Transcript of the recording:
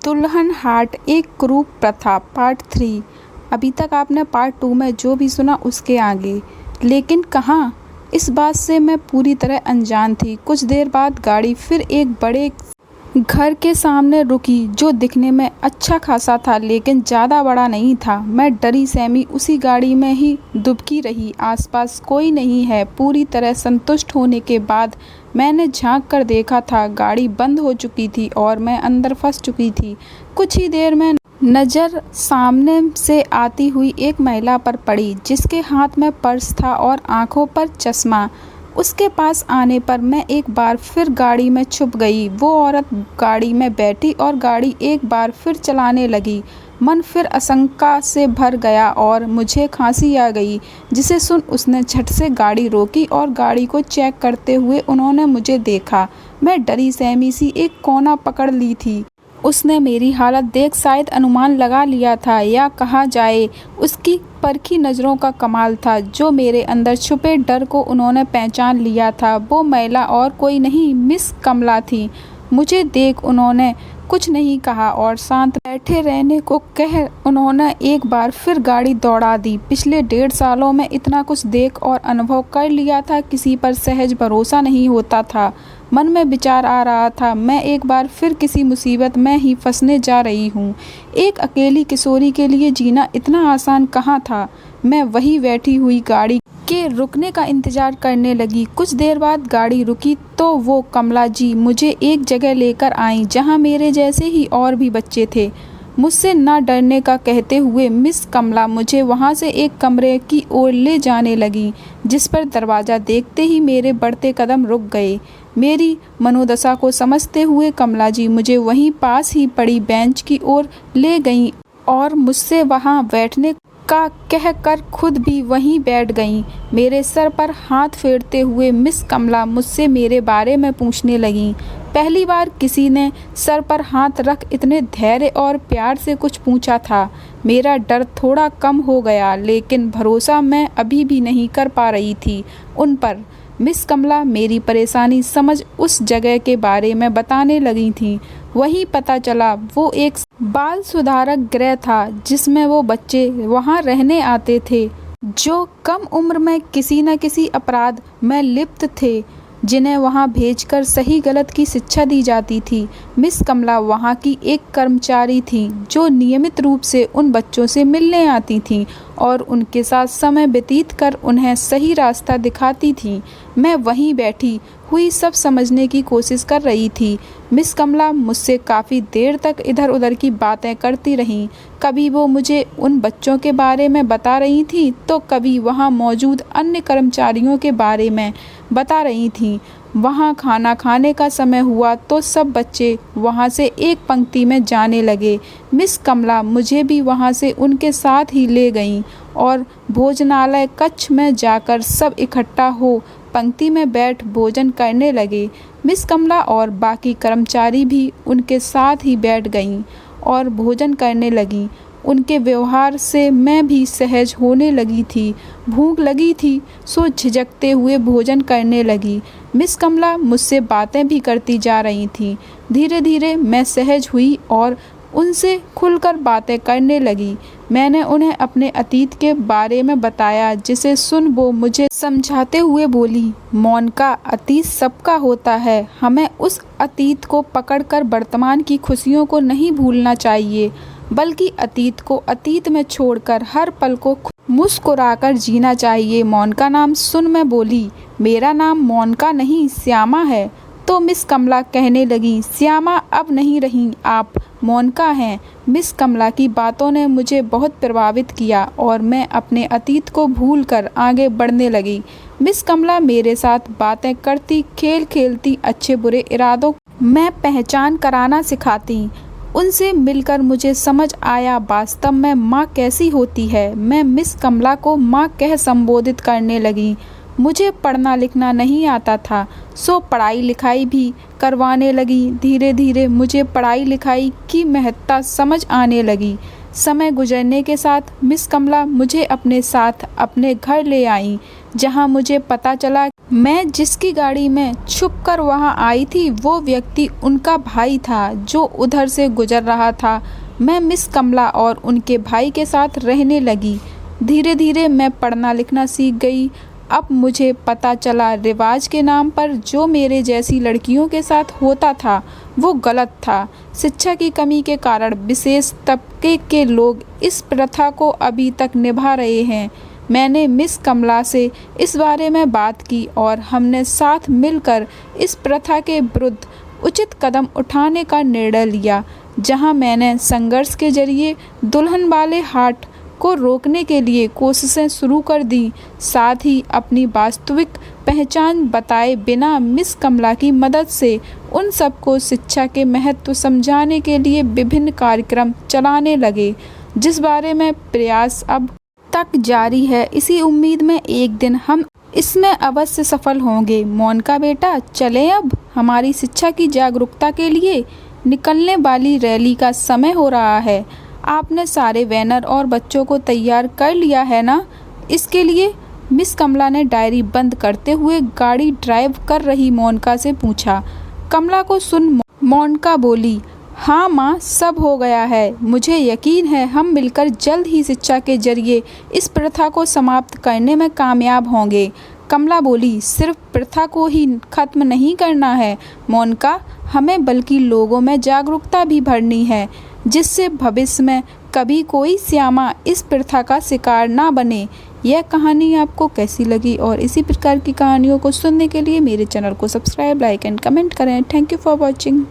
दुल्हन हाट एक क्रूर प्रथा पार्ट 3। अभी तक आपने पार्ट 2 में जो भी सुना उसके आगे, लेकिन कहाँ, इस बात से मैं पूरी तरह अनजान थी। कुछ देर बाद गाड़ी फिर एक बड़े घर के सामने रुकी जो दिखने में अच्छा खासा था लेकिन ज़्यादा बड़ा नहीं था। मैं डरी सहमी उसी गाड़ी में ही दुबकी रही। आसपास कोई नहीं है। पूरी तरह संतुष्ट होने के बाद मैंने झांक कर देखा था, गाड़ी बंद हो चुकी थी और मैं अंदर फंस चुकी थी। कुछ ही देर में नज़र सामने से आती हुई एक महिला पर पड़ी जिसके हाथ में पर्स था और आंखों पर चश्मा। उसके पास आने पर मैं एक बार फिर गाड़ी में छुप गई। वो औरत गाड़ी में बैठी और गाड़ी एक बार फिर चलाने लगी। मन फिर आशंका से भर गया और मुझे खांसी आ गई, जिसे सुन उसने झट से गाड़ी रोकी और गाड़ी को चेक करते हुए उन्होंने मुझे देखा। मैं डरी सहमी सी एक कोना पकड़ ली थी। उसने मेरी हालत देख शायद अनुमान लगा लिया था, या कहा जाए उसकी परखी नज़रों का कमाल था। जो मेरे अंदर छुपे डर को उन्होंने पहचान लिया था। वो महिला और कोई नहीं, मिस कमला थी। मुझे देख उन्होंने कुछ नहीं कहा और शांत बैठे रहने को कह उन्होंने एक बार फिर गाड़ी दौड़ा दी। पिछले 1.5 सालों में इतना कुछ देख और अनुभव कर लिया था, किसी पर सहज भरोसा नहीं होता था। मन में विचार आ रहा था, मैं एक बार फिर किसी मुसीबत में ही फंसने जा रही हूँ। एक अकेली किशोरी के लिए जीना इतना आसान कहाँ था। मैं वही बैठी हुई गाड़ी के रुकने का इंतजार करने लगी। कुछ देर बाद गाड़ी रुकी तो वो कमला जी मुझे एक जगह लेकर आईं जहाँ मेरे जैसे ही और भी बच्चे थे। मुझसे ना डरने का कहते हुए मिस कमला मुझे वहाँ से एक कमरे की ओर ले जाने लगी, जिस पर दरवाज़ा देखते ही मेरे बढ़ते कदम रुक गए। मेरी मनोदशा को समझते हुए कमला जी मुझे वहीं पास ही पड़ी बेंच की ओर ले गईं और मुझसे वहाँ बैठने का कहकर खुद भी वहीं बैठ गईं। मेरे सर पर हाथ फेरते हुए मिस कमला मुझसे मेरे बारे में पूछने लगीं। पहली बार किसी ने सर पर हाथ रख इतने धैर्य और प्यार से कुछ पूछा था। मेरा डर थोड़ा कम हो गया, लेकिन भरोसा मैं अभी भी नहीं कर पा रही थी उन पर। मिस कमला मेरी परेशानी समझ उस जगह के बारे में बताने लगी थी। वहीं पता चला वो एक बाल सुधारक गृह था जिसमें वो बच्चे वहां रहने आते थे जो कम उम्र में किसी न किसी अपराध में लिप्त थे, जिन्हें वहां भेजकर सही गलत की शिक्षा दी जाती थी। मिस कमला वहां की एक कर्मचारी थी जो नियमित रूप से उन बच्चों से मिलने आती थीं और उनके साथ समय व्यतीत कर उन्हें सही रास्ता दिखाती थीं। मैं वहीं बैठी हुई सब समझने की कोशिश कर रही थी। मिस कमला मुझसे काफ़ी देर तक इधर उधर की बातें करती रहीं। कभी वो मुझे उन बच्चों के बारे में बता रही थी तो कभी वहाँ मौजूद अन्य कर्मचारियों के बारे में बता रही थीं। वहाँ खाना खाने का समय हुआ तो सब बच्चे वहाँ से एक पंक्ति में जाने लगे। मिस कमला मुझे भी वहाँ से उनके साथ ही ले गईं और भोजनालय कक्ष में जाकर सब इकट्ठा हो पंक्ति में बैठ भोजन करने लगे। मिस कमला और बाकी कर्मचारी भी उनके साथ ही बैठ गईं और भोजन करने लगीं। उनके व्यवहार से मैं भी सहज होने लगी थी। भूख लगी थी सो झिझकते हुए भोजन करने लगी। मिस कमला मुझसे बातें भी करती जा रही थीं। धीरे धीरे मैं सहज हुई और उनसे खुलकर बातें करने लगी। मैंने उन्हें अपने अतीत के बारे में बताया, जिसे सुन वो मुझे समझाते हुए बोली, मौन का अतीत सबका होता है। हमें उस अतीत को पकड़कर वर्तमान की खुशियों को नहीं भूलना चाहिए, बल्कि अतीत को अतीत में छोड़कर हर पल को मुस्कुराकर जीना चाहिए। मोनिका नाम सुन मैं बोली, मेरा नाम मोनिका नहीं श्यामा है। तो मिस कमला कहने लगी, श्यामा अब नहीं रही, आप मोनिका हैं। मिस कमला की बातों ने मुझे बहुत प्रभावित किया और मैं अपने अतीत को भूलकर आगे बढ़ने लगी। मिस कमला मेरे साथ बातें करती, खेल खेलती, अच्छे बुरे इरादों में पहचान कराना सिखाती। उनसे मिलकर मुझे समझ आया वास्तव में माँ कैसी होती है। मैं मिस कमला को माँ कह संबोधित करने लगी। मुझे पढ़ना लिखना नहीं आता था, सो पढ़ाई लिखाई भी करवाने लगी। धीरे धीरे मुझे पढ़ाई लिखाई की महत्ता समझ आने लगी। समय गुजरने के साथ मिस कमला मुझे अपने साथ अपने घर ले आईं, जहां मुझे पता चला मैं जिसकी गाड़ी में छुपकर वहां आई थी वो व्यक्ति उनका भाई था जो उधर से गुजर रहा था। मैं मिस कमला और उनके भाई के साथ रहने लगी। धीरे धीरे मैं पढ़ना लिखना सीख गई। अब मुझे पता चला रिवाज के नाम पर जो मेरे जैसी लड़कियों के साथ होता था वो गलत था। शिक्षा की कमी के कारण विशेष तबके के लोग इस प्रथा को अभी तक निभा रहे हैं। मैंने मिस कमला से इस बारे में बात की और हमने साथ मिलकर इस प्रथा के विरुद्ध उचित कदम उठाने का निर्णय लिया। जहां मैंने संघर्ष के जरिए दुल्हन वाले हाट को रोकने के लिए कोशिशें शुरू कर दी, साथ ही अपनी वास्तविक पहचान बताए बिना मिस कमला की मदद से उन सबको शिक्षा के महत्व समझाने के लिए विभिन्न कार्यक्रम चलाने लगे, जिस बारे में प्रयास अब तक जारी है। इसी उम्मीद में एक दिन हम इसमें अवश्य सफल होंगे। मोनिका बेटा, चलें अब हमारी शिक्षा की जागरूकता के लिए निकलने वाली रैली का समय हो रहा है। आपने सारे बैनर और बच्चों को तैयार कर लिया है ना? इसके लिए मिस कमला ने डायरी बंद करते हुए गाड़ी ड्राइव कर रही मोनिका से पूछा। कमला को सुन मोनिका बोली, हाँ माँ, सब हो गया है। मुझे यकीन है हम मिलकर जल्द ही शिक्षा के जरिए इस प्रथा को समाप्त करने में कामयाब होंगे। कमला बोली, सिर्फ प्रथा को ही खत्म नहीं करना है मोनिका, हमें बल्कि लोगों में जागरूकता भी भरनी है, जिससे भविष्य में कभी कोई श्यामा इस प्रथा का शिकार ना बने। यह कहानी आपको कैसी लगी और इसी प्रकार की कहानियों को सुनने के लिए मेरे चैनल को सब्सक्राइब, लाइक एंड कमेंट करें। Thank you for watching.